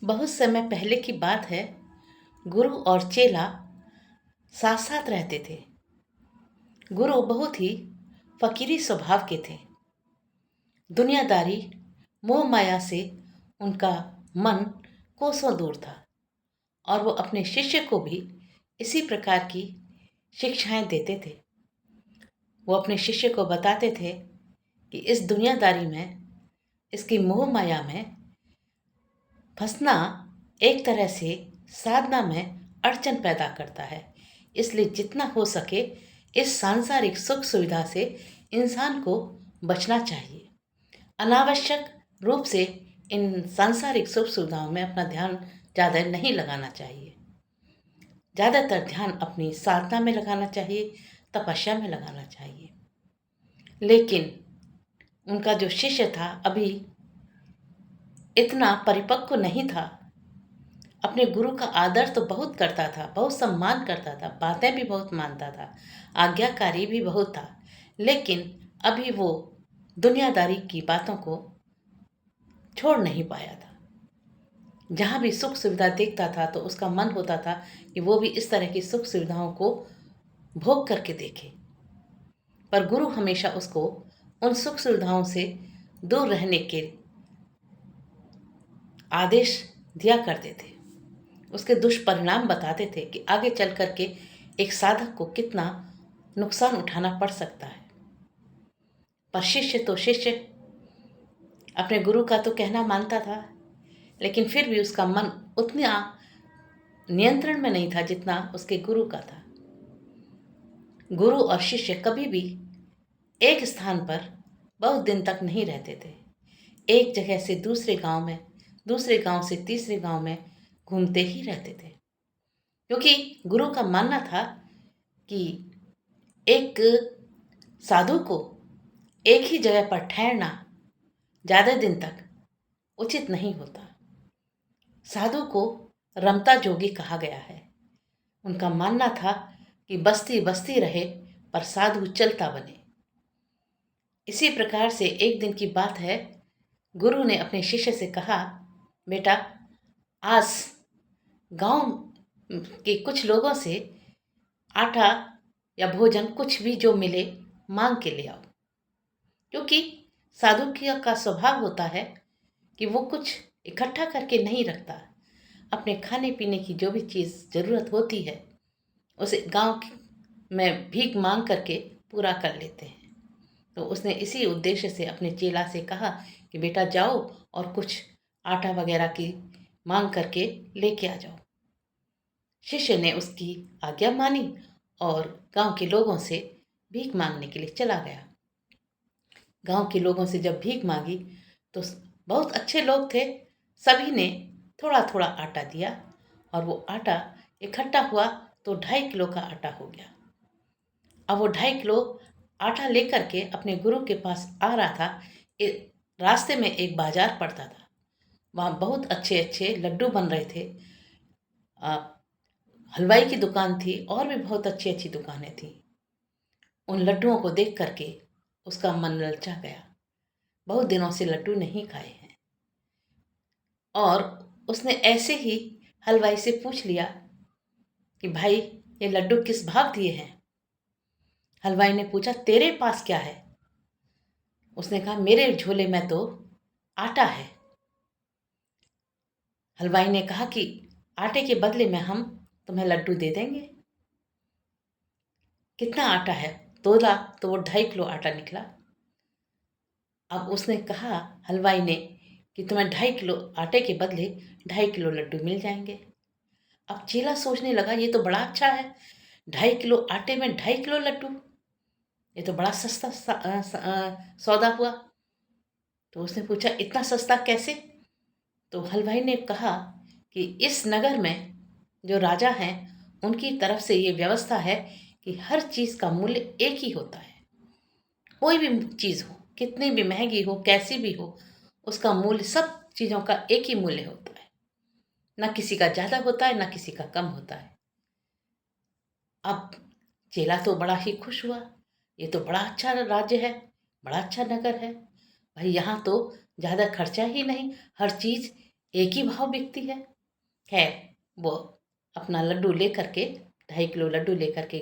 बहुत समय पहले की बात है। गुरु और चेला साथ साथ रहते थे। गुरु बहुत ही फकीरी स्वभाव के थे। दुनियादारी मोह माया से उनका मन कोसों दूर था और वो अपने शिष्य को भी इसी प्रकार की शिक्षाएं देते थे। वो अपने शिष्य को बताते थे कि इस दुनियादारी में, इसकी मोह माया में फंसना एक तरह से साधना में अड़चन पैदा करता है। इसलिए जितना हो सके इस सांसारिक सुख सुविधा से इंसान को बचना चाहिए। अनावश्यक रूप से इन सांसारिक सुख सुविधाओं में अपना ध्यान ज़्यादा नहीं लगाना चाहिए। ज़्यादातर ध्यान अपनी साधना में लगाना चाहिए, तपस्या में लगाना चाहिए। लेकिन उनका जो शिष्य था अभी इतना परिपक्व नहीं था। अपने गुरु का आदर तो बहुत करता था, बहुत सम्मान करता था, बातें भी बहुत मानता था, आज्ञाकारी भी बहुत था। लेकिन अभी वो दुनियादारी की बातों को छोड़ नहीं पाया था। जहाँ भी सुख सुविधा देखता था तो उसका मन होता था कि वो भी इस तरह की सुख सुविधाओं को भोग करके देखे। पर गुरु हमेशा उसको उन सुख सुविधाओं से दूर रहने के आदेश दिया करते थे। उसके दुष्परिणाम बताते थे कि आगे चल कर के एक साधक को कितना नुकसान उठाना पड़ सकता है। पर शिष्य तो शिष्य अपने गुरु का तो कहना मानता था, लेकिन फिर भी उसका मन उतना नियंत्रण में नहीं था जितना उसके गुरु का था। गुरु और शिष्य कभी भी एक स्थान पर बहुत दिन तक नहीं रहते थे। एक जगह से दूसरे गांव में, दूसरे गांव से तीसरे गांव में घूमते ही रहते थे, क्योंकि गुरु का मानना था कि एक साधु को एक ही जगह पर ठहरना ज़्यादा दिन तक उचित नहीं होता। साधु को रमता जोगी कहा गया है। उनका मानना था कि बस्ती बस्ती रहे पर साधु चलता बने। इसी प्रकार से एक दिन की बात है, गुरु ने अपने शिष्य से कहा, बेटा आज गांव के कुछ लोगों से आटा या भोजन कुछ भी जो मिले मांग के ले आओ। क्योंकि साधु का स्वभाव होता है कि वो कुछ इकट्ठा करके नहीं रखता। अपने खाने पीने की जो भी चीज़ ज़रूरत होती है उसे गांव में भीख मांग करके पूरा कर लेते हैं। तो उसने इसी उद्देश्य से अपने चेला से कहा कि बेटा जाओ और कुछ आटा वगैरह की मांग करके लेके आ जाओ। शिष्य ने उसकी आज्ञा मानी और गांव के लोगों से भीख मांगने के लिए चला गया। गांव के लोगों से जब भीख मांगी तो बहुत अच्छे लोग थे, सभी ने थोड़ा थोड़ा आटा दिया और वो आटा इकट्ठा हुआ तो 2.5 किलो का आटा हो गया। अब वो 2.5 किलो आटा लेकर के अपने गुरु के पास आ रहा था। रास्ते में एक बाजार पड़ता था, वहाँ बहुत अच्छे अच्छे लड्डू बन रहे थे। हलवाई की दुकान थी और भी बहुत अच्छी अच्छी दुकानें थी। उन लड्डुओं को देख करके उसका मन ललचा गया। बहुत दिनों से लड्डू नहीं खाए हैं और उसने ऐसे ही हलवाई से पूछ लिया कि भाई ये लड्डू किस भाव दिए हैं। हलवाई ने पूछा तेरे पास क्या है। उसने कहा मेरे झोले में तो आटा है। हलवाई ने कहा कि आटे के बदले में हम तुम्हें लड्डू दे देंगे। कितना आटा है तोला तो वो 2.5 किलो आटा निकला। अब उसने कहा हलवाई ने कि तुम्हें 2.5 किलो आटे के बदले 2.5 किलो लड्डू मिल जाएंगे। अब चेला सोचने लगा ये तो बड़ा अच्छा है, 2.5 किलो आटे में 2.5 किलो लड्डू, ये तो बड़ा सस्ता सौदा हुआ। तो उसने पूछा इतना सस्ता कैसे। तो हलवाई ने कहा कि इस नगर में जो राजा हैं उनकी तरफ से ये व्यवस्था है कि हर चीज़ का मूल्य एक ही होता है। कोई भी चीज़ हो, कितनी भी महंगी हो, कैसी भी हो, उसका मूल्य सब चीज़ों का एक ही मूल्य होता है। ना किसी का ज़्यादा होता है, ना किसी का कम होता है। अब चेला तो बड़ा ही खुश हुआ, ये तो बड़ा अच्छा राज्य है, बड़ा अच्छा नगर है भाई, यहाँ तो ज़्यादा खर्चा ही नहीं, हर चीज़ एक ही भाव बिकती है। खैर, वो अपना लड्डू लेकर के, 2.5 किलो लड्डू लेकर के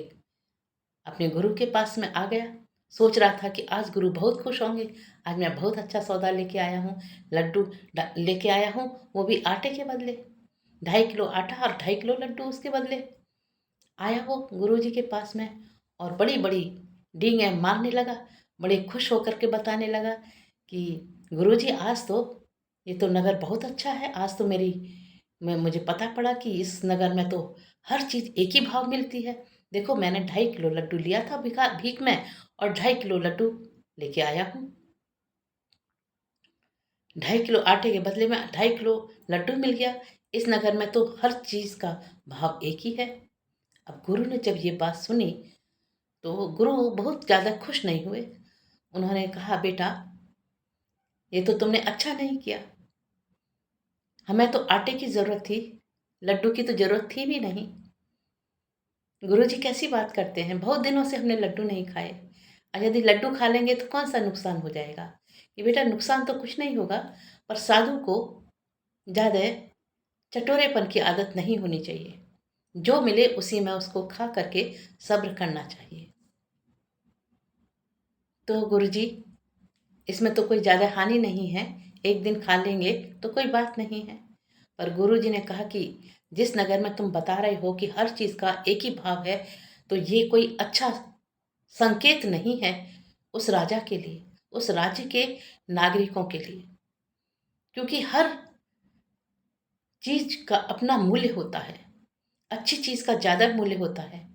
अपने गुरु के पास में आ गया। सोच रहा था कि आज गुरु बहुत खुश होंगे, आज मैं बहुत अच्छा सौदा लेके आया हूँ, लड्डू लेके आया हूँ, वो भी आटे के बदले। 2.5 किलो आटा और 2.5 किलो लड्डू उसके बदले। आया वो गुरु जी के पास में और बड़ी बड़ी डींगे मारने लगा, बड़े खुश होकर के बताने लगा कि गुरु जी, आज तो ये तो नगर बहुत अच्छा है, आज तो मुझे पता पड़ा कि इस नगर में तो हर चीज़ एक ही भाव मिलती है। देखो, मैंने 2.5 किलो लड्डू लिया था भीख में और 2.5 किलो लड्डू लेके आया हूँ। 2.5 किलो आटे के बदले में 2.5 किलो लड्डू मिल गया। इस नगर में तो हर चीज़ का भाव एक ही है। अब गुरु ने जब ये बात सुनी तो गुरु बहुत ज़्यादा खुश नहीं हुए। उन्होंने कहा, बेटा, ये तो तुमने अच्छा नहीं किया। हमें तो आटे की ज़रूरत थी, लड्डू की तो ज़रूरत थी भी नहीं। गुरुजी कैसी बात करते हैं, बहुत दिनों से हमने लड्डू नहीं खाए, और यदि लड्डू खा लेंगे तो कौन सा नुकसान हो जाएगा। कि बेटा, नुकसान तो कुछ नहीं होगा, पर साधु को ज़्यादा चटोरेपन की आदत नहीं होनी चाहिए। जो मिले उसी में उसको खा करके सब्र करना चाहिए। तो गुरुजी, इसमें तो कोई ज़्यादा हानि नहीं है, एक दिन खा लेंगे तो कोई बात नहीं है। पर गुरुजी ने कहा कि जिस नगर में तुम बता रहे हो कि हर चीज़ का एक ही भाव है, तो ये कोई अच्छा संकेत नहीं है उस राजा के लिए, उस राज्य के नागरिकों के लिए। क्योंकि हर चीज का अपना मूल्य होता है, अच्छी चीज का ज़्यादा मूल्य होता है,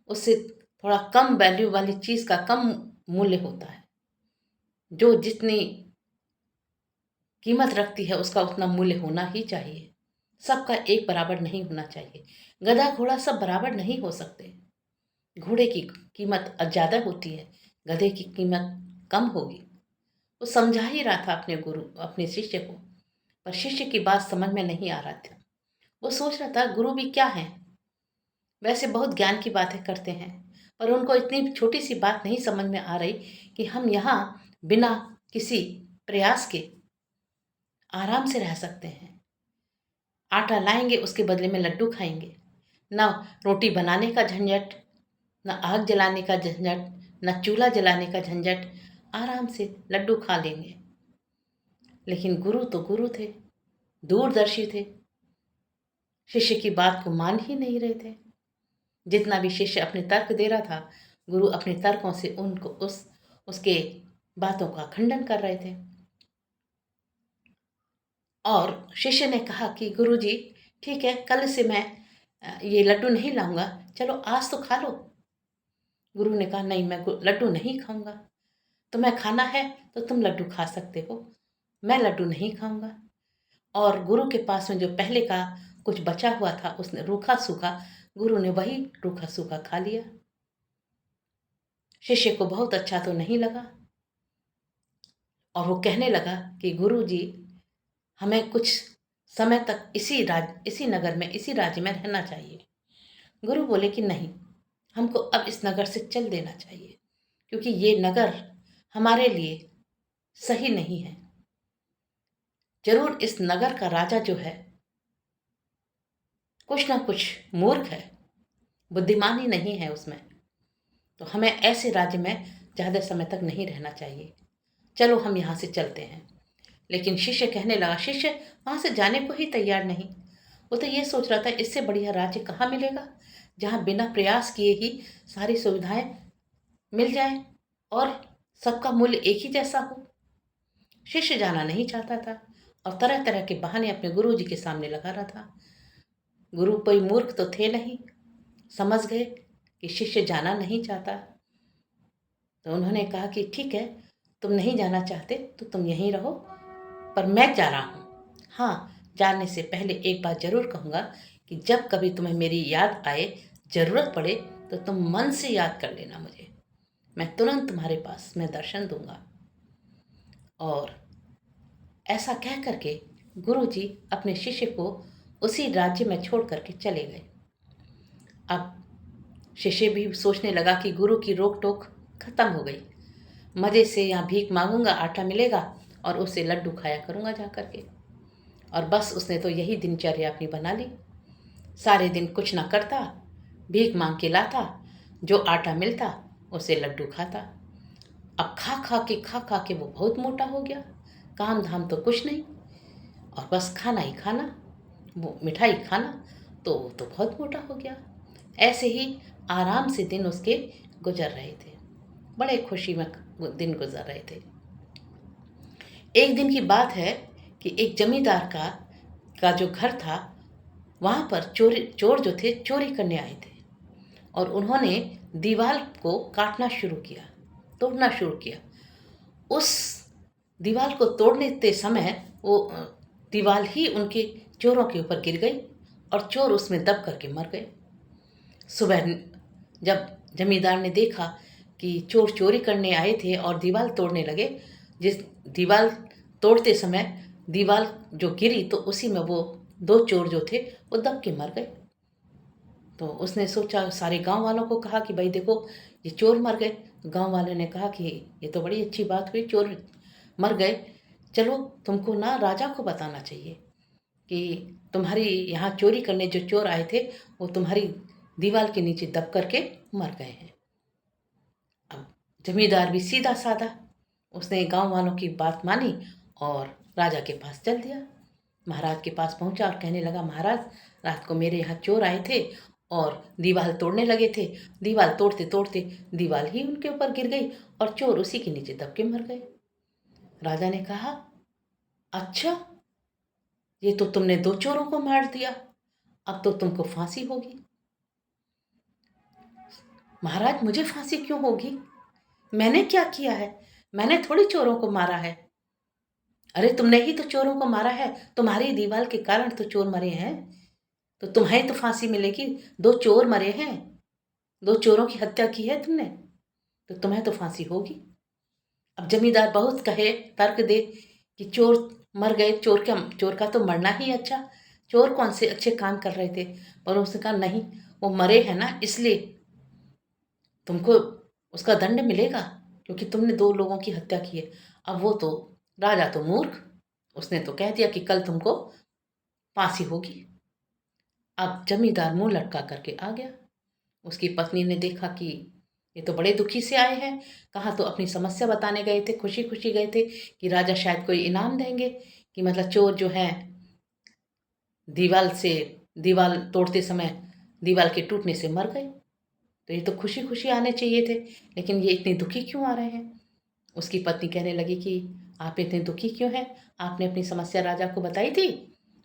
उससे थोड़ा कम वैल्यू वाली चीज का कम मूल्य होता है। जो जितनी कीमत रखती है उसका उतना मूल्य होना ही चाहिए। सबका एक बराबर नहीं होना चाहिए। गधा घोड़ा सब बराबर नहीं हो सकते। घोड़े की कीमत ज़्यादा होती है, गधे की कीमत कम होगी। वो समझा ही रहा था अपने शिष्य को, पर शिष्य की बात समझ में नहीं आ रहा था। वो सोच रहा था, गुरु भी क्या है, वैसे बहुत ज्ञान की बातें करते हैं, पर उनको इतनी छोटी सी बात नहीं समझ में आ रही कि हम यहाँ बिना किसी प्रयास के आराम से रह सकते हैं। आटा लाएंगे, उसके बदले में लड्डू खाएंगे। ना रोटी बनाने का झंझट, न आग जलाने का झंझट, न चूल्हा जलाने का झंझट, आराम से लड्डू खा लेंगे। लेकिन गुरु तो गुरु थे, दूरदर्शी थे, शिष्य की बात को मान ही नहीं रहे थे। जितना भी शिष्य अपने तर्क दे रहा था, गुरु अपने तर्कों से उनको उसके बातों का खंडन कर रहे थे। और शिष्य ने कहा कि गुरु जी, ठीक है, कल से मैं ये लड्डू नहीं लाऊंगा, चलो आज तो खा लो। गुरु ने कहा, नहीं, मैं लड्डू नहीं खाऊंगा। तुम्हें खाना है तो तुम लड्डू खा सकते हो, मैं लड्डू नहीं खाऊंगा। और गुरु के पास में जो पहले का कुछ बचा हुआ था, उसने रूखा सूखा, गुरु ने वही रूखा सूखा खा लिया। शिष्य को बहुत अच्छा तो नहीं लगा और वो कहने लगा कि गुरु जी, हमें कुछ समय तक इसी नगर में, इसी राज्य में रहना चाहिए। गुरु बोले कि नहीं, हमको अब इस नगर से चल देना चाहिए, क्योंकि ये नगर हमारे लिए सही नहीं है। जरूर इस नगर का राजा जो है कुछ ना कुछ मूर्ख है, बुद्धिमानी नहीं है उसमें। तो हमें ऐसे राज्य में ज़्यादा समय तक नहीं रहना चाहिए, चलो हम यहाँ से चलते हैं। लेकिन शिष्य कहने लगा, शिष्य वहाँ से जाने को ही तैयार नहीं। वो तो ये सोच रहा था, इससे बढ़िया राज्य कहाँ मिलेगा जहाँ बिना प्रयास किए ही सारी सुविधाएं मिल जाए और सबका मूल्य एक ही जैसा हो। शिष्य जाना नहीं चाहता था और तरह तरह के बहाने अपने गुरु जी के सामने लगा रहा था। गुरु कोई मूर्ख तो थे नहीं, समझ गए कि शिष्य जाना नहीं चाहता। तो उन्होंने कहा कि ठीक है, तुम नहीं जाना चाहते तो तुम यहीं रहो, पर मैं जा रहा हूँ। हाँ, जाने से पहले एक बात जरूर कहूँगा कि जब कभी तुम्हें मेरी याद आए, ज़रूरत पड़े, तो तुम मन से याद कर लेना मुझे, मैं तुरंत तुम्हारे पास में दर्शन दूंगा। और ऐसा कह करके गुरु जी अपने शिष्य को उसी राज्य में छोड़ करके चले गए। अब शिष्य भी सोचने लगा कि गुरु की रोक टोक खत्म हो गई, मज़े से यहाँ भीख मांगूंगा, आटा मिलेगा और उससे लड्डू खाया करूँगा जा करके। और बस उसने तो यही दिनचर्या अपनी बना ली। सारे दिन कुछ ना करता, भीख मांग के लाता, जो आटा मिलता उसे लड्डू खाता। अब खा खा के वो बहुत मोटा हो गया। काम धाम तो कुछ नहीं, और बस खाना ही खाना, वो मिठाई खाना, तो बहुत मोटा हो गया। ऐसे ही आराम से दिन उसके गुजर रहे थे, बड़े खुशी में दिन गुजर रहे थे। एक दिन की बात है कि एक जमींदार का जो घर था, वहाँ पर चोर जो थे चोरी करने आए थे, और उन्होंने दीवार को काटना शुरू किया, तोड़ना शुरू किया। उस दीवार को तोड़ने के समय वो दीवार ही उनके चोरों के ऊपर गिर गई और चोर उसमें दब करके मर गए। सुबह जब जमींदार ने देखा कि चोर चोरी करने आए थे और दीवार तोड़ने लगे, जिस दीवार तोड़ते समय दीवार जो गिरी तो उसी में वो दो चोर जो थे वो दब के मर गए। तो उसने सोचा, सारे गांव वालों को कहा कि भाई देखो, ये चोर मर गए। गांव वालों ने कहा कि ये तो बड़ी अच्छी बात हुई, चोर मर गए, चलो तुमको ना राजा को बताना चाहिए कि तुम्हारी यहाँ चोरी करने जो चोर आए थे वो तुम्हारी दीवार के नीचे दब करके मर गए हैं। अब जमींदार भी सीधा साधा, उसने गांव वालों की बात मानी और राजा के पास चल दिया। महाराज के पास पहुंचा और कहने लगा, महाराज, रात को मेरे यहाँ चोर आए थे और दीवार तोड़ने लगे थे। दीवार तोड़ते तोड़ते दीवार ही उनके ऊपर गिर गई और चोर उसी के नीचे दब के मर गए। राजा ने कहा, अच्छा, ये तो तुमने दो चोरों को मार दिया, अब तो तुमको फांसी होगी। महाराज, मुझे फांसी क्यों होगी? मैंने क्या किया है? मैंने थोड़ी चोरों को मारा है। अरे तुमने ही तो चोरों को मारा है, तुम्हारी दीवार के कारण तो चोर मरे हैं, तो तुम्हें तो फांसी मिलेगी। दो चोर मरे हैं, दो चोरों की हत्या की है तुमने, तो तुम्हें तो फांसी होगी। अब जमींदार बहुत कहे, तर्क दे कि चोर मर गए, चोर का तो मरना ही अच्छा, चोर कौन से अच्छे काम कर रहे थे। पर उसने कहा, नहीं, वो मरे हैं ना, इसलिए तुमको उसका दंड मिलेगा, क्योंकि तुमने दो लोगों की हत्या की है। अब वो तो राजा तो मूर्ख, उसने तो कह दिया कि कल तुमको फांसी होगी। अब जमींदार मुंह लटका करके आ गया। उसकी पत्नी ने देखा कि ये तो बड़े दुखी से आए हैं, कहाँ तो अपनी समस्या बताने गए थे, खुशी खुशी गए थे कि राजा शायद कोई इनाम देंगे, कि मतलब चोर जो है दीवार तोड़ते समय दीवार के टूटने से मर गए, तो ये तो खुशी खुशी आने चाहिए थे, लेकिन ये इतने दुखी क्यों आ रहे हैं। उसकी पत्नी कहने लगी कि आप इतने दुखी क्यों हैं? आपने अपनी समस्या राजा को बताई थी,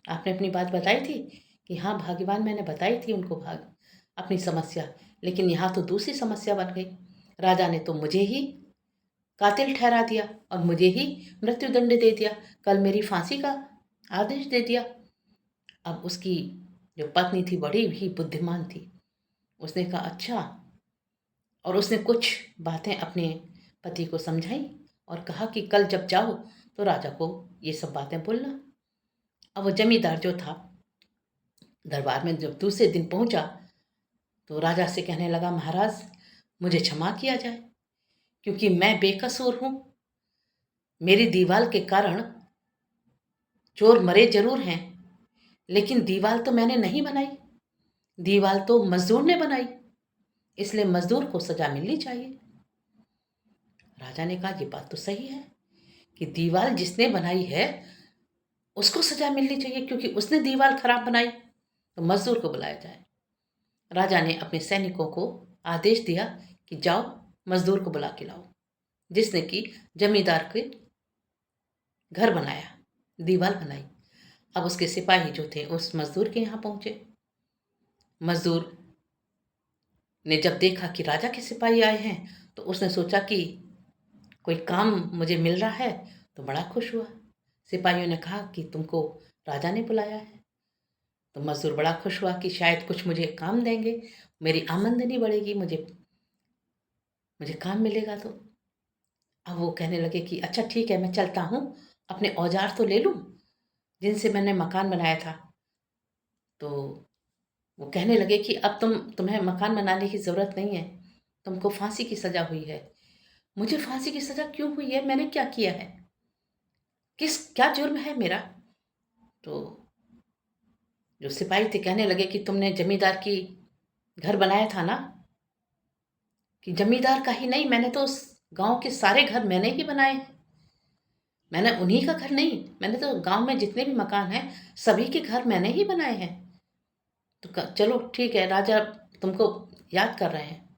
आपने अपनी बात बताई थी कि हाँ भाग्यवान, मैंने बताई थी उनको अपनी समस्या, लेकिन यहाँ तो दूसरी समस्या बन गई। राजा ने तो मुझे ही कातिल ठहरा दिया और मुझे ही मृत्युदंड दे दिया, कल मेरी फांसी का आदेश दे दिया। अब उसकी जो पत्नी थी बड़ी ही बुद्धिमान थी, उसने कहा अच्छा, और उसने कुछ बातें अपने पति को समझाई और कहा कि कल जब जाओ तो राजा को ये सब बातें बोलना। अब वो जमींदार जो था दरबार में जब दूसरे दिन पहुंचा तो राजा से कहने लगा, महाराज, मुझे क्षमा किया जाए, क्योंकि मैं बेकसूर हूं। मेरी दीवार के कारण चोर मरे जरूर हैं, लेकिन दीवार तो मैंने नहीं बनाई, दीवार तो मजदूर ने बनाई, इसलिए मजदूर को सजा मिलनी चाहिए। राजा ने कहा, ये बात तो सही है कि दीवार जिसने बनाई है उसको सजा मिलनी चाहिए, क्योंकि उसने दीवार खराब बनाई, तो मजदूर को बुलाया जाए। राजा ने अपने सैनिकों को आदेश दिया कि जाओ मजदूर को बुला के लाओ, जिसने कि जमींदार के घर बनाया, दीवार बनाई। अब उसके सिपाही जो थे उस मजदूर के यहाँ पहुंचे। मजदूर ने जब देखा कि राजा के सिपाही आए हैं तो उसने सोचा कि कोई काम मुझे मिल रहा है, तो बड़ा खुश हुआ। सिपाहियों ने कहा कि तुमको राजा ने बुलाया है, तो मजदूर बड़ा खुश हुआ कि शायद कुछ मुझे काम देंगे, मेरी आमदनी बढ़ेगी, मुझे मुझे काम मिलेगा। तो अब वो कहने लगे कि अच्छा ठीक है, मैं चलता हूँ, अपने औजार तो ले लूँ जिनसे मैंने मकान बनाया था। तो वो कहने लगे कि अब तुम्हें मकान बनाने की ज़रूरत नहीं है, तुमको फांसी की सज़ा हुई है। मुझे फांसी की सज़ा क्यों हुई है? मैंने क्या किया है? क्या जुर्म है मेरा तो जो सिपाही थे कहने लगे कि तुमने जमींदार की घर बनाया था ना? कि जमींदार का ही नहीं, मैंने तो उस गांव के सारे घर मैंने ही बनाए हैं। मैंने उन्हीं का घर नहीं, मैंने तो गांव में जितने भी मकान हैं सभी के घर मैंने ही बनाए हैं। तो चलो ठीक है, राजा तुमको याद कर रहे हैं,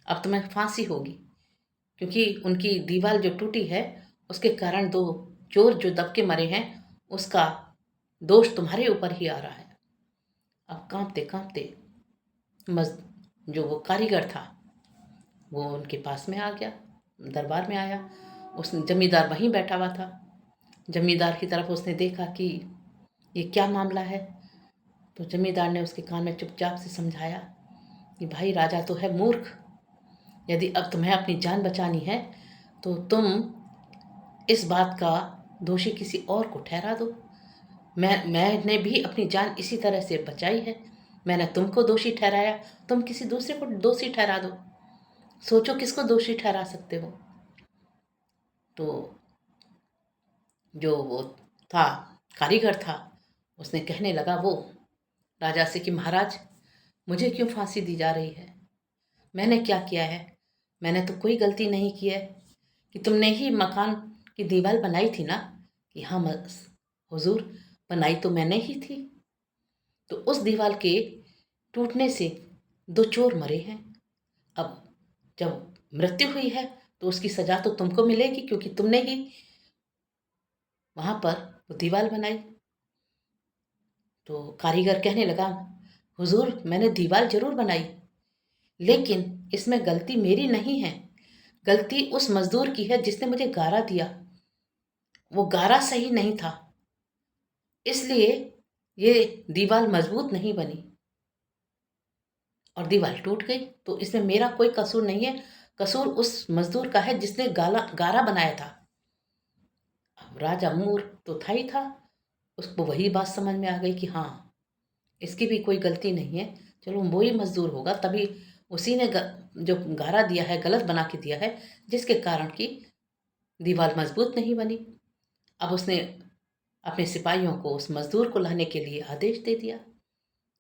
अब तुम्हें फांसी होगी, क्योंकि उनकी दीवार जो टूटी है उसके कारण 2 चोर जो दब के मरे हैं उसका दोष तुम्हारे ऊपर ही आ रहा है। अब कांपते कांपते मज जो वो कारीगर था वो उनके पास में आ गया, दरबार में आया। उसने जमींदार वहीं बैठा हुआ था। जमींदार की तरफ उसने देखा कि ये क्या मामला है। तो जमींदार ने उसके कान में चुपचाप से समझाया कि भाई राजा तो है मूर्ख, यदि अब तुम्हें अपनी जान बचानी है तो तुम इस बात का दोषी किसी और को ठहरा दो। मैंने भी अपनी जान इसी तरह से बचाई है, मैंने तुमको दोषी ठहराया, तुम किसी दूसरे को दोषी ठहरा दो। सोचो किसको दोषी ठहरा सकते हो। तो जो वो था कारीगर था उसने कहने लगा वो राजा से कि महाराज मुझे क्यों फांसी दी जा रही है, मैंने क्या किया है? मैंने तो कोई गलती नहीं की है। कि तुमने ही मकान की दीवार बनाई थी ना? कि हाँ हुजूर, बनाई तो मैंने ही थी। तो उस दीवार के टूटने से 2 चोर मरे हैं। अब जब मृत्यु हुई है तो उसकी सजा तो तुमको मिलेगी, क्योंकि तुमने ही वहां पर वो दीवार बनाई। तो कारीगर कहने लगा हुजूर, मैंने दीवार जरूर बनाई, लेकिन इसमें गलती मेरी नहीं है, गलती उस मजदूर की है जिसने मुझे गारा दिया। वो गारा सही नहीं था, इसलिए ये दीवार मजबूत नहीं बनी और दीवार टूट गई। तो इसमें मेरा कोई कसूर नहीं है, कसूर उस मजदूर का है जिसने गारा बनाया था। अब राजा मूर्ख तो था ही था, उसको वही बात समझ में आ गई कि हाँ इसकी भी कोई गलती नहीं है, चलो वही मजदूर होगा, तभी उसी ने जो गारा दिया है गलत बना के दिया है, जिसके कारण की दीवार मजबूत नहीं बनी। अब उसने अपने सिपाहियों को उस मजदूर को लाने के लिए आदेश दे दिया।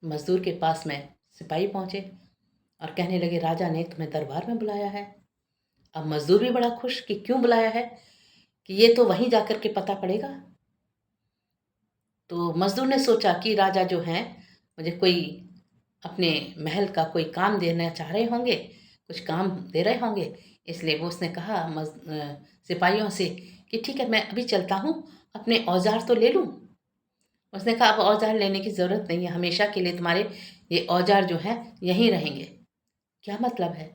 मजदूर के पास में सिपाही पहुंचे और कहने लगे राजा ने तुम्हें दरबार में बुलाया है। अब मजदूर भी बड़ा खुश कि क्यों बुलाया है, कि ये तो वहीं जाकर के पता पड़ेगा। तो मजदूर ने सोचा कि राजा जो हैं मुझे कोई अपने महल का कोई काम देना चाह रहे होंगे, कुछ काम दे रहे होंगे, इसलिए वो उसने कहा सिपाहियों से कि ठीक है मैं अभी चलता हूँ, अपने औजार तो ले लूँ। उसने कहा अब औजार लेने की ज़रूरत नहीं है, हमेशा के लिए तुम्हारे ये औजार जो हैं यहीं रहेंगे। क्या मतलब है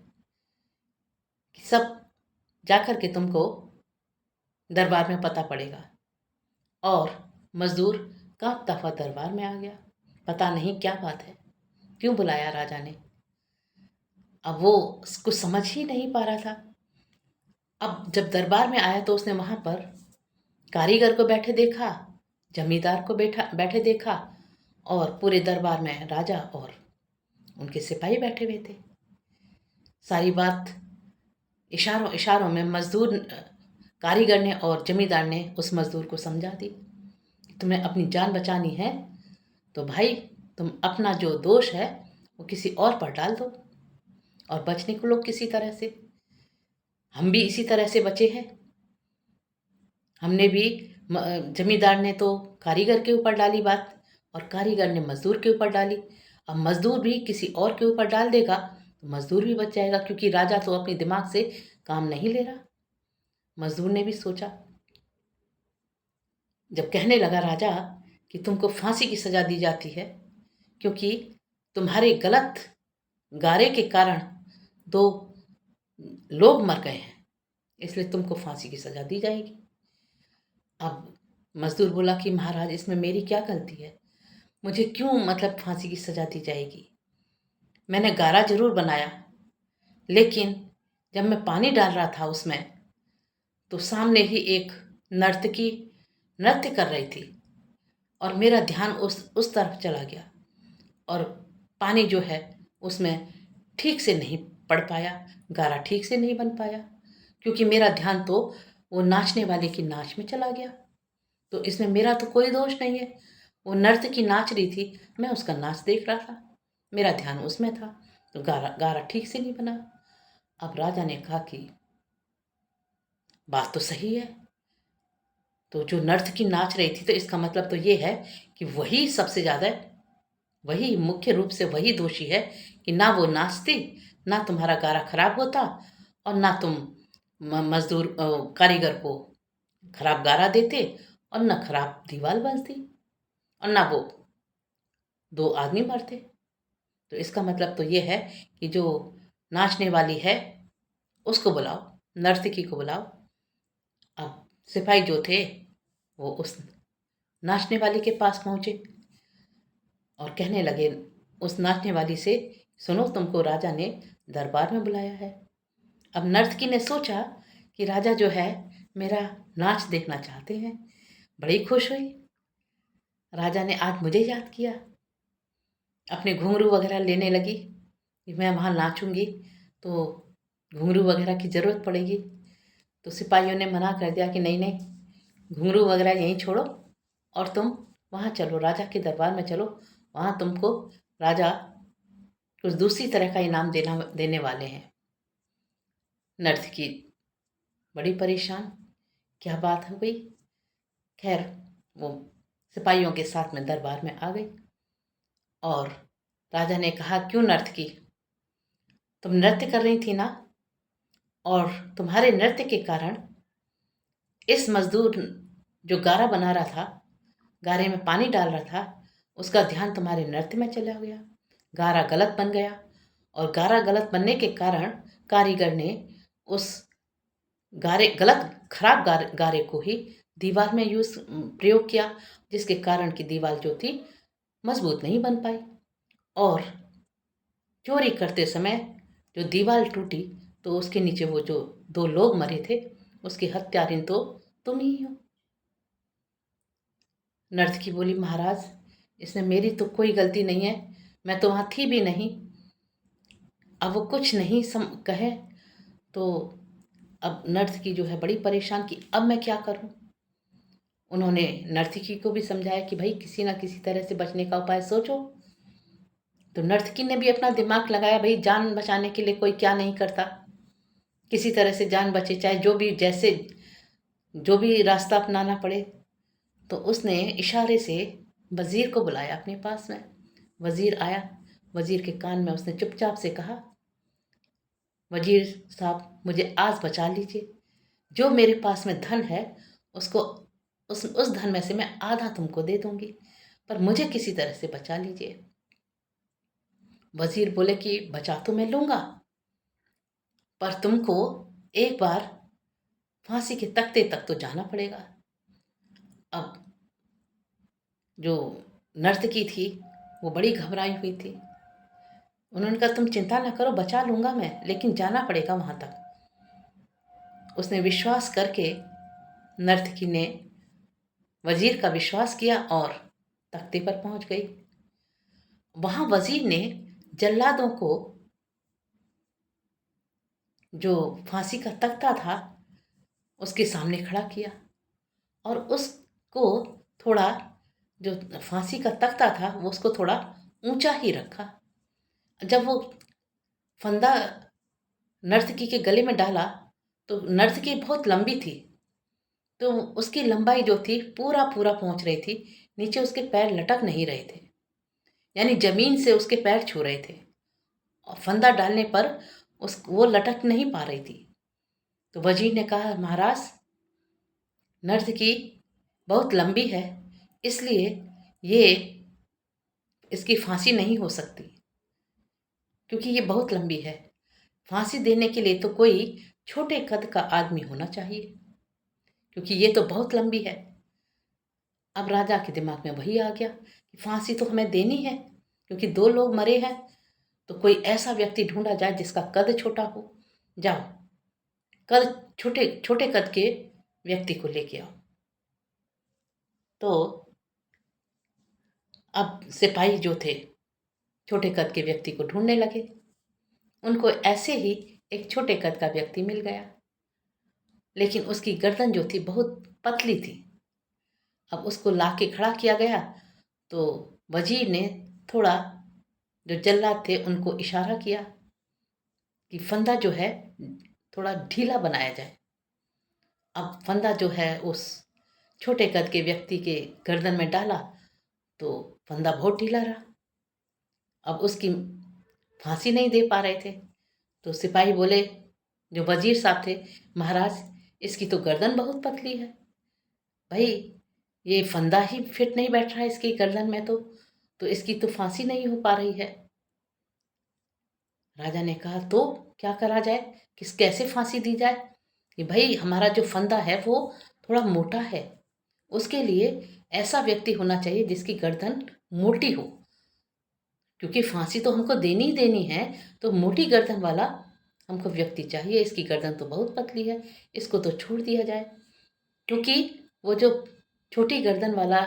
कि सब जाकर के तुमको दरबार में पता पड़ेगा। और मजदूर कांपता हुआ दरबार में आ गया, पता नहीं क्या बात है, क्यों बुलाया राजा ने। अब वो कुछ समझ ही नहीं पा रहा था। अब जब दरबार में आया तो उसने वहां पर कारीगर को बैठे देखा, जमींदार को बैठे देखा, और पूरे दरबार में राजा और उनके सिपाही बैठे हुए थे। सारी बात इशारों इशारों में मजदूर कारीगर ने और जमींदार ने उस मजदूर को समझा दी। तुम्हें अपनी जान बचानी है तो भाई तुम अपना जो दोष है वो किसी और पर डाल दो और बच निकलो किसी तरह से। हम भी इसी तरह से बचे हैं। हमने भी जमींदार ने तो कारीगर के ऊपर डाली बात और कारीगर ने मजदूर के ऊपर डाली। अब मजदूर भी किसी और के ऊपर डाल देगा तो मजदूर भी बच जाएगा, क्योंकि राजा तो अपने दिमाग से काम नहीं ले रहा। मजदूर ने भी सोचा। जब कहने लगा राजा कि तुमको फांसी की सजा दी जाती है क्योंकि तुम्हारे गलत गारे के कारण 2 लोग मर गए हैं, इसलिए तुमको फांसी की सजा दी जाएगी। अब मजदूर बोला कि महाराज इसमें मेरी क्या गलती है, मुझे क्यों मतलब फांसी की सजा दी जाएगी? मैंने गारा जरूर बनाया, लेकिन जब मैं पानी डाल रहा था उसमें तो सामने ही एक नर्तकी नृत्य कर रही थी और मेरा ध्यान उस तरफ चला गया और पानी जो है उसमें ठीक से नहीं पड़ पाया, गारा ठीक से नहीं बन पाया, क्योंकि मेरा ध्यान तो वो नाचने वाले की नाच में चला गया। तो इसमें मेरा तो कोई दोष नहीं है। वो नर्तकी नाच रही थी, मैं उसका नाच देख रहा था, मेरा ध्यान उसमें था, तो गारा गारा ठीक से नहीं बना। अब राजा ने कहा कि बात तो सही है, तो जो नर्तकी नाच रही थी तो इसका मतलब तो ये है कि वही सबसे ज़्यादा, वही मुख्य रूप से वही दोषी है कि ना वो नाचती, ना तुम्हारा गारा खराब होता, और ना तुम मजदूर कारीगर को खराब गारा देते, और ना खराब दीवार बनती, और ना वो दो आदमी मरते। तो इसका मतलब तो ये है कि जो नाचने वाली है उसको बुलाओ, नर्तकी को बुलाओ। अब सिपाही जो थे वो उस नाचने वाली के पास पहुंचे और कहने लगे उस नाचने वाली से, सुनो, तुमको राजा ने दरबार में बुलाया है। अब नर्तकी ने सोचा कि राजा जो है मेरा नाच देखना चाहते हैं, बड़ी खुश हुई, राजा ने आज मुझे याद किया। अपने घुंघरू वगैरह लेने लगी कि मैं वहाँ नाचूंगी तो घुंघरू वगैरह की ज़रूरत पड़ेगी। तो सिपाहियों ने मना कर दिया कि नहीं नहीं, घुंघरू वगैरह यहीं छोड़ो और तुम वहाँ चलो, राजा के दरबार में चलो, वहाँ तुमको राजा कुछ दूसरी तरह का इनाम देने वाले हैं। नर्तकी बड़ी परेशान, क्या बात हो गई। खैर वो सिपाहियों के साथ में दरबार में आ गई और राजा ने कहा, क्यों नर्तकी, तुम नृत्य कर रही थी ना, और तुम्हारे नृत्य के कारण इस मजदूर जो गारा बना रहा था, गारे में पानी डाल रहा था, उसका ध्यान तुम्हारे नृत्य में चला गया, गारा गलत बन गया, और गारा गलत बनने के कारण कारीगर ने उस खराब गारे को ही दीवार में प्रयोग किया, जिसके कारण की दीवार जो थी मजबूत नहीं बन पाई, और चोरी करते समय जो दीवार टूटी तो उसके नीचे वो जो दो लोग मरे थे, उसके हत्यारिन तो तुम ही हो। नर्तकी बोली, महाराज, इसमें मेरी तो कोई गलती नहीं है, मैं तो वहाँ थी भी नहीं। अब वो कुछ नहीं कहे तो अब नर्तकी जो है बड़ी परेशान कि अब मैं क्या करूं। उन्होंने नर्तकी को भी समझाया कि भाई किसी ना किसी तरह से बचने का उपाय सोचो। तो नर्तकी ने भी अपना दिमाग लगाया, भाई जान बचाने के लिए कोई क्या नहीं करता, किसी तरह से जान बचे, चाहे जो भी रास्ता अपनाना पड़े। तो उसने इशारे से वजीर को बुलाया अपने पास में। वजीर आया, वजीर के कान में उसने चुपचाप से कहा, वजीर साहब, मुझे आज बचा लीजिए, जो मेरे पास में धन है उसको उस धन में से मैं आधा तुमको दे दूंगी, पर मुझे किसी तरह से बचा लीजिए। वजीर बोले कि बचा तो मैं लूंगा, पर तुमको एक बार फांसी के तख्ते तक तो जाना पड़ेगा। अब जो नर्तकी थी वो बड़ी घबराई हुई थी। उन्होंने कहा, तुम चिंता ना करो, बचा लूंगा मैं, लेकिन जाना पड़ेगा वहां तक। उसने विश्वास करके, नर्तकी ने वजीर का विश्वास किया और तख्ते पर पहुंच गई। वहां वजीर ने जल्लादों को जो फांसी का तख्ता था उसके सामने खड़ा किया, और उसको थोड़ा, जो फांसी का तख्ता था वो उसको थोड़ा ऊंचा ही रखा। जब वो फंदा नर्तकी के गले में डाला तो नर्तकी बहुत लंबी थी, तो उसकी लंबाई जो थी पूरा पूरा पहुंच रही थी, नीचे उसके पैर लटक नहीं रहे थे, यानी जमीन से उसके पैर छू रहे थे, और फंदा डालने पर वो लटक नहीं पा रही थी। तो वजीर ने कहा, महाराज, नर्तकी बहुत लंबी है, इसलिए ये इसकी फांसी नहीं हो सकती, क्योंकि ये बहुत लंबी है। फांसी देने के लिए तो कोई छोटे कद का आदमी होना चाहिए, क्योंकि ये तो बहुत लंबी है। अब राजा के दिमाग में वही आ गया कि फांसी तो हमें देनी है, क्योंकि दो लोग मरे हैं, तो कोई ऐसा व्यक्ति ढूंढा जाए जिसका कद छोटा हो। जाओ, कद छोटे छोटे कद के व्यक्ति को लेके आओ। तो अब सिपाही जो थे छोटे कद के व्यक्ति को ढूंढने लगे। उनको ऐसे ही एक छोटे कद का व्यक्ति मिल गया, लेकिन उसकी गर्दन जो थी बहुत पतली थी। अब उसको ला के खड़ा किया गया तो वजीर ने थोड़ा, जो जल्लाद थे उनको इशारा किया कि फंदा जो है थोड़ा ढीला बनाया जाए। अब फंदा जो है उस छोटे कद के व्यक्ति के गर्दन में डाला तो फंदा बहुत ढीला रहा। अब उसकी फांसी नहीं दे पा रहे थे। तो सिपाही बोले, जो वजीर साहब थे, महाराज इसकी तो गर्दन बहुत पतली है, भाई ये फंदा ही फिट नहीं बैठ रहा है इसकी गर्दन में, तो इसकी तो फांसी नहीं हो पा रही है। राजा ने कहा तो क्या करा जाए, कैसे फांसी दी जाए? कि भाई हमारा जो फंदा है वो थोड़ा मोटा है, उसके लिए ऐसा व्यक्ति होना चाहिए जिसकी गर्दन मोटी हो, क्योंकि फांसी तो हमको देनी ही देनी है, तो मोटी गर्दन वाला हमको व्यक्ति चाहिए। इसकी गर्दन तो बहुत पतली है, इसको तो छोड़ दिया जाए। क्योंकि वो जो छोटी गर्दन वाला,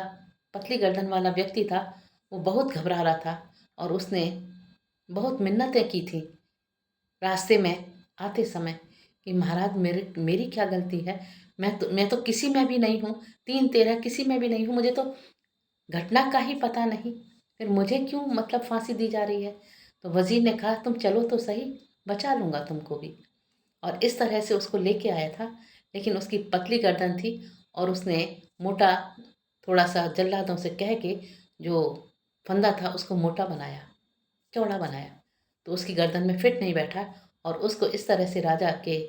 पतली गर्दन वाला व्यक्ति था, वो बहुत घबरा रहा था और उसने बहुत मिन्नतें की थी रास्ते में आते समय कि महाराज मेरी क्या गलती है, मैं तो किसी में भी नहीं हूँ, 3-13 किसी में भी नहीं हूँ, मुझे तो घटना का ही पता नहीं, फिर मुझे क्यों मतलब फांसी दी जा रही है? तो वजीर ने कहा तुम चलो तो सही, बचा लूँगा तुमको भी। और इस तरह से उसको लेके आया था, लेकिन उसकी पतली गर्दन थी और उसने मोटा, थोड़ा सा जल्लादों से कह के जो फंदा था उसको मोटा बनाया, चौड़ा बनाया, तो उसकी गर्दन में फिट नहीं बैठा और उसको इस तरह से राजा के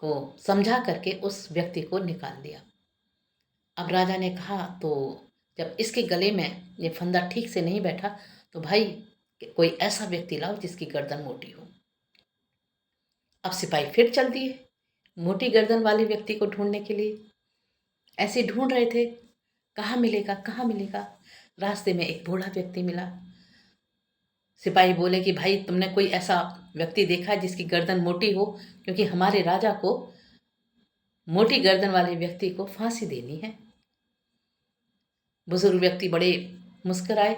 को समझा करके उस व्यक्ति को निकाल दिया। अब राजा ने कहा तो जब इसके गले में ये फंदा ठीक से नहीं बैठा तो भाई कोई ऐसा व्यक्ति लाओ जिसकी गर्दन मोटी हो। अब सिपाही फिर चल दिए मोटी गर्दन वाले व्यक्ति को ढूंढने के लिए। ऐसे ढूंढ रहे थे, कहाँ मिलेगा कहाँ मिलेगा। रास्ते में एक बूढ़ा व्यक्ति मिला। सिपाही बोले कि भाई तुमने कोई ऐसा व्यक्ति देखा है जिसकी गर्दन मोटी हो, क्योंकि हमारे राजा को मोटी गर्दन वाले व्यक्ति को फांसी देनी है। बुजुर्ग व्यक्ति बड़े मुस्कुराए,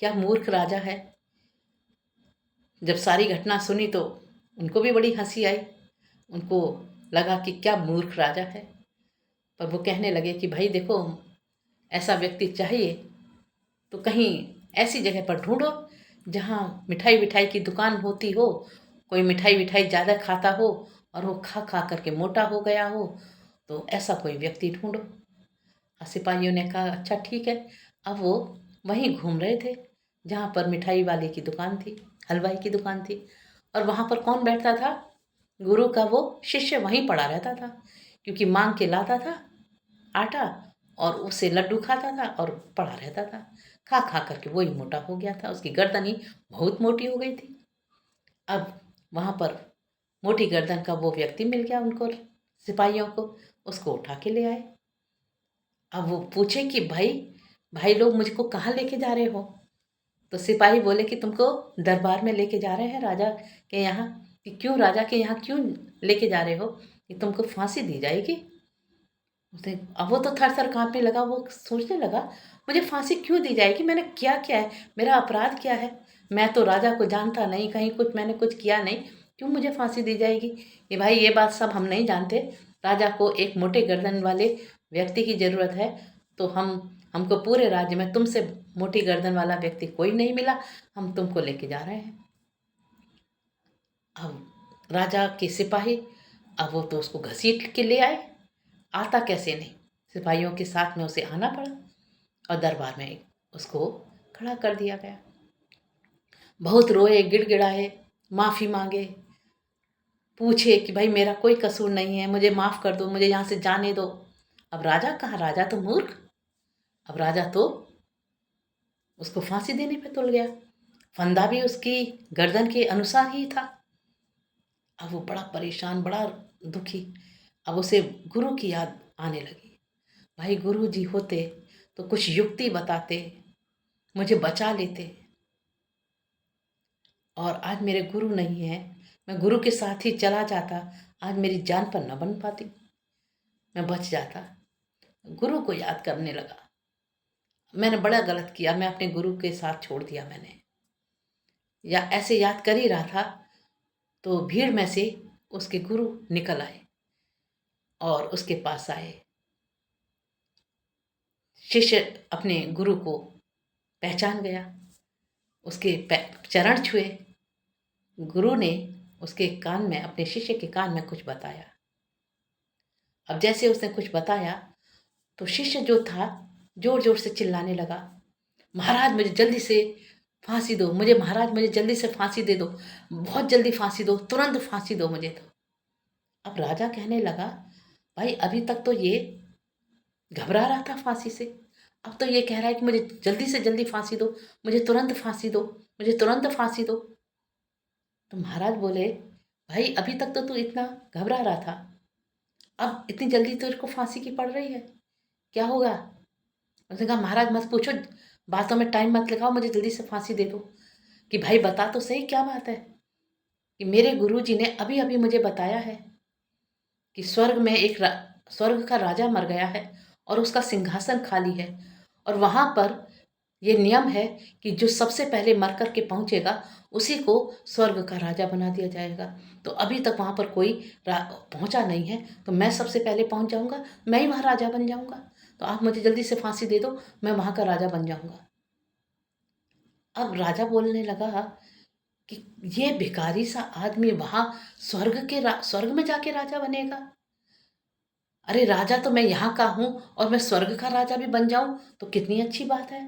क्या मूर्ख राजा है। जब सारी घटना सुनी तो उनको भी बड़ी हंसी आई, उनको लगा कि क्या मूर्ख राजा है। पर वो कहने लगे कि भाई देखो, ऐसा व्यक्ति चाहिए तो कहीं ऐसी जगह पर ढूंढो जहाँ मिठाई विठाई की दुकान होती हो, कोई मिठाई विठाई ज़्यादा खाता हो और वो खा खा करके मोटा हो गया हो, तो ऐसा कोई व्यक्ति ढूंढो। सिपाहियों ने कहा अच्छा ठीक है। अब वो वहीं घूम रहे थे जहाँ पर मिठाई वाले की दुकान थी, हलवाई की दुकान थी, और वहाँ पर कौन बैठता था? गुरु का वो शिष्य वहीं पड़ा रहता था, क्योंकि मांग के लाता था आटा और उससे लड्डू खाता था और पड़ा रहता था। खा खा करके वही मोटा हो गया था, उसकी गर्दन ही बहुत मोटी हो गई थी। अब वहाँ पर मोटी गर्दन का वो व्यक्ति मिल गया उनको, सिपाहियों को, उसको उठा के ले आए। अब वो पूछे कि भाई भाई लोग मुझको कहाँ लेके जा रहे हो? तो सिपाही बोले कि तुमको दरबार में लेके जा रहे हैं राजा के यहाँ। कि क्यों, राजा के यहाँ क्यों लेके जा रहे हो? कि तुमको फांसी दी जाएगी। उसने, अब वो तो थर थर कांपने लगा, वो सोचने लगा मुझे फांसी क्यों दी जाएगी, मैंने क्या क्या है, मेरा अपराध क्या है, मैं तो राजा को जानता नहीं, कहीं कुछ मैंने कुछ किया नहीं, क्यों मुझे फांसी दी जाएगी? कि भाई ये बात सब हम नहीं जानते, राजा को एक मोटे गर्दन वाले व्यक्ति की ज़रूरत है, तो हमको पूरे राज्य में तुमसे मोटी गर्दन वाला व्यक्ति कोई नहीं मिला, हम तुमको लेके जा रहे हैं। अब राजा के सिपाही, अब वो तो उसको घसीट के ले आए, आता कैसे नहीं, सिपाहियों के साथ में उसे आना पड़ा और दरबार में उसको खड़ा कर दिया गया। बहुत रोए, गिड़गिड़ाए, माफ़ी मांगे, पूछे कि भाई मेरा कोई कसूर नहीं है, मुझे माफ़ कर दो, मुझे यहाँ से जाने दो। अब राजा कहाँ, राजा तो मूर्ख, अब राजा तो उसको फांसी देने पे तुल गया, फंदा भी उसकी गर्दन के अनुसार ही था। अब वो बड़ा परेशान, बड़ा दुखी, अब उसे गुरु की याद आने लगी। भाई गुरु जी होते तो कुछ युक्ति बताते, मुझे बचा लेते, और आज मेरे गुरु नहीं है, मैं गुरु के साथ ही चला जाता, आज मेरी जान पर न बन पाती, मैं बच जाता। गुरु को याद करने लगा, मैंने बड़ा गलत किया, मैं अपने गुरु के साथ छोड़ दिया मैंने। या ऐसे याद कर ही रहा था तो भीड़ में से उसके गुरु निकल आए और उसके पास आए। शिष्य अपने गुरु को पहचान गया, उसके चरण छुए। गुरु ने उसके कान में, अपने शिष्य के कान में कुछ बताया। अब जैसे उसने कुछ बताया तो शिष्य जो था जोर जोर से चिल्लाने लगा, महाराज मुझे जल्दी से फांसी दो, मुझे महाराज मुझे जल्दी से फांसी दे दो, बहुत जल्दी फांसी दो, तुरंत फांसी दो मुझे तो। अब राजा कहने लगा, भाई अभी तक तो ये घबरा रहा था फांसी से, अब तो ये कह रहा है कि मुझे जल्दी से जल्दी फांसी दो, मुझे तुरंत फांसी दो, मुझे तुरंत फांसी दो। तो महाराज बोले, भाई अभी तक तो तू इतना घबरा रहा था, अब इतनी जल्दी तेरे को फांसी की पड़ रही है, क्या होगा? उसने कहा, महाराज मत पूछो, बातों में टाइम मत लगाओ, मुझे जल्दी से फांसी दे दो। कि भाई बता तो सही क्या बात है? कि मेरे गुरुजी ने अभी अभी मुझे बताया है कि स्वर्ग में स्वर्ग का राजा मर गया है और उसका सिंहासन खाली है, और वहाँ पर ये नियम है कि जो सबसे पहले मर कर के पहुँचेगा उसी को स्वर्ग का राजा बना दिया जाएगा। तो अभी तक वहाँ पर कोई पहुँचा नहीं है, तो मैं सबसे पहले पहुँच जाऊँगा, मैं ही वहाँ राजा बन जाऊँगा। तो आप मुझे जल्दी से फांसी दे दो, मैं वहाँ का राजा बन जाऊँगा। अब राजा बोलने लगा कि ये भिखारी सा आदमी वहाँ स्वर्ग में जाके राजा बनेगा? अरे राजा तो मैं यहाँ का हूँ और मैं स्वर्ग का राजा भी बन जाऊँ तो कितनी अच्छी बात है।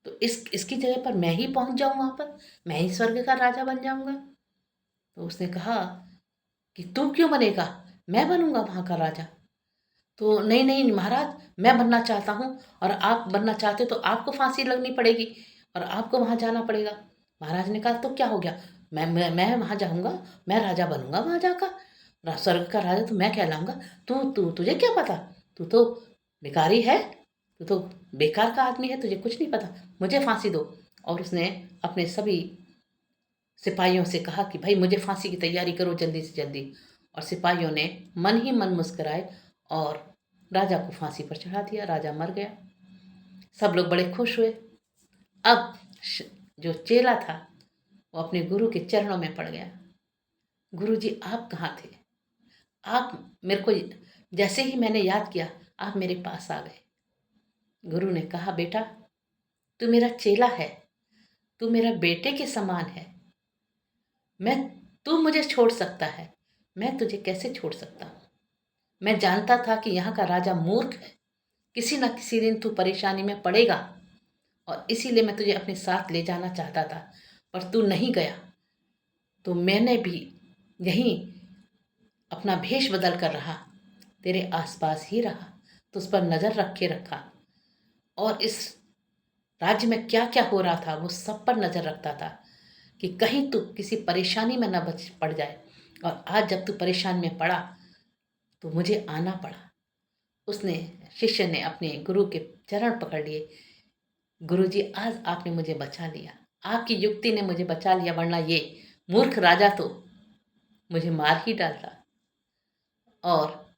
तो इसकी जगह पर मैं ही पहुँच जाऊँ वहाँ पर, मैं ही स्वर्ग का राजा बन जाऊँगा। तो उसने कहा कि तू क्यों बनेगा, मैं बनूँगा वहाँ का राजा। तो नहीं नहीं महाराज, मैं बनना चाहता हूँ, और आप बनना चाहते तो आपको फांसी लगनी पड़ेगी और आपको वहाँ जाना पड़ेगा। महाराज ने कहा, तो क्या हो गया, मैं वहाँ जाऊँगा, मैं राजा बनूँगा वहाँ जाकर, स्वर्ग का राजा तो मैं कहलाऊँगा। तुझे क्या पता, तू तो बेकारी है, तू तो बेकार का आदमी है, तुझे कुछ नहीं पता, मुझे फांसी दो। और उसने अपने सभी सिपाहियों से कहा कि भाई मुझे फांसी की तैयारी करो जल्दी से जल्दी। और सिपाहियों ने मन ही मन मुस्कुराए और राजा को फांसी पर चढ़ा दिया। राजा मर गया, सब लोग बड़े खुश हुए। अब जो चेला था वो अपने गुरु के चरणों में पड़ गया, गुरु जी आप कहाँ थे? आप मेरे को, जैसे ही मैंने याद किया आप मेरे पास आ गए। गुरु ने कहा, बेटा तू मेरा चेला है, तू मेरा बेटे के समान है, मैं तू मुझे छोड़ सकता है, मैं तुझे कैसे छोड़ सकता हूँ? मैं जानता था कि यहाँ का राजा मूर्ख है, किसी न किसी दिन तू परेशानी में पड़ेगा, और इसीलिए मैं तुझे अपने साथ ले जाना चाहता था, पर तू नहीं गया। तो मैंने भी यहीं अपना भेष बदल कर रहा, तेरे आसपास ही रहा, तो उस पर नज़र रखे रखा, और इस राज्य में क्या क्या हो रहा था वो सब पर नज़र रखता था कि कहीं तू किसी परेशानी में न बच पड़ जाए। और आज जब तू परेशान में पड़ा तो मुझे आना पड़ा। उसने, शिष्य ने अपने गुरु के चरण पकड़ लिए, गुरुजी आज आपने मुझे बचा लिया, आपकी युक्ति ने मुझे बचा लिया, वरना ये मूर्ख राजा तो मुझे मार ही डालता। और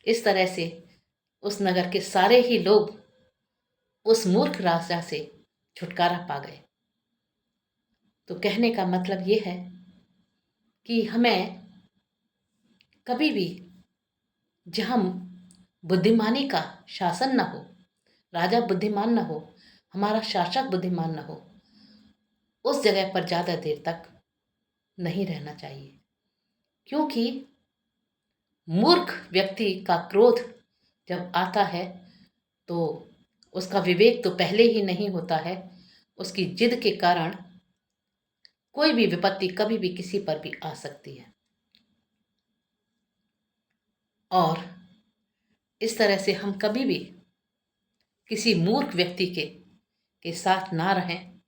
इस तरह से उस नगर के सारे ही लोग उस मूर्ख राजा से छुटकारा पा गए। तो कहने का मतलब ये है कि हमें कभी भी जहाँ बुद्धिमानी का शासन न हो, राजा बुद्धिमान न हो, हमारा शासक बुद्धिमान न हो, उस जगह पर ज़्यादा देर तक नहीं रहना चाहिए। क्योंकि मूर्ख व्यक्ति का क्रोध जब आता है तो उसका विवेक तो पहले ही नहीं होता है, उसकी जिद के कारण कोई भी विपत्ति कभी भी किसी पर भी आ सकती है। और इस तरह से हम कभी भी किसी मूर्ख व्यक्ति के साथ ना रहें,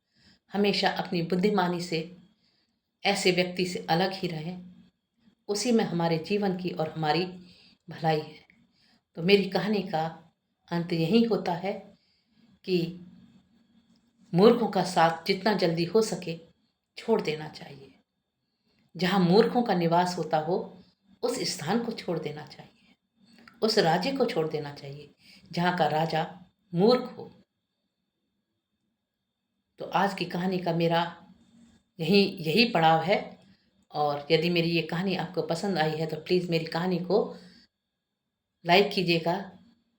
हमेशा अपनी बुद्धिमानी से ऐसे व्यक्ति से अलग ही रहें, उसी में हमारे जीवन की और हमारी भलाई है। तो मेरी कहानी का अंत यही होता है कि मूर्खों का साथ जितना जल्दी हो सके छोड़ देना चाहिए। जहाँ मूर्खों का निवास होता हो उस स्थान को छोड़ देना चाहिए, उस राज्य को छोड़ देना चाहिए जहाँ का राजा मूर्ख हो। तो आज की कहानी का मेरा यही पड़ाव है। और यदि मेरी ये कहानी आपको पसंद आई है तो प्लीज़ मेरी कहानी को लाइक कीजिएगा,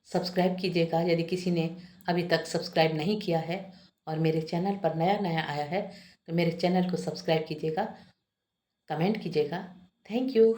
सब्सक्राइब कीजिएगा यदि किसी ने अभी तक सब्सक्राइब नहीं किया है, और मेरे चैनल पर नया नया आया है तो मेरे चैनल को सब्सक्राइब कीजिएगा, कमेंट कीजिएगा। Thank you.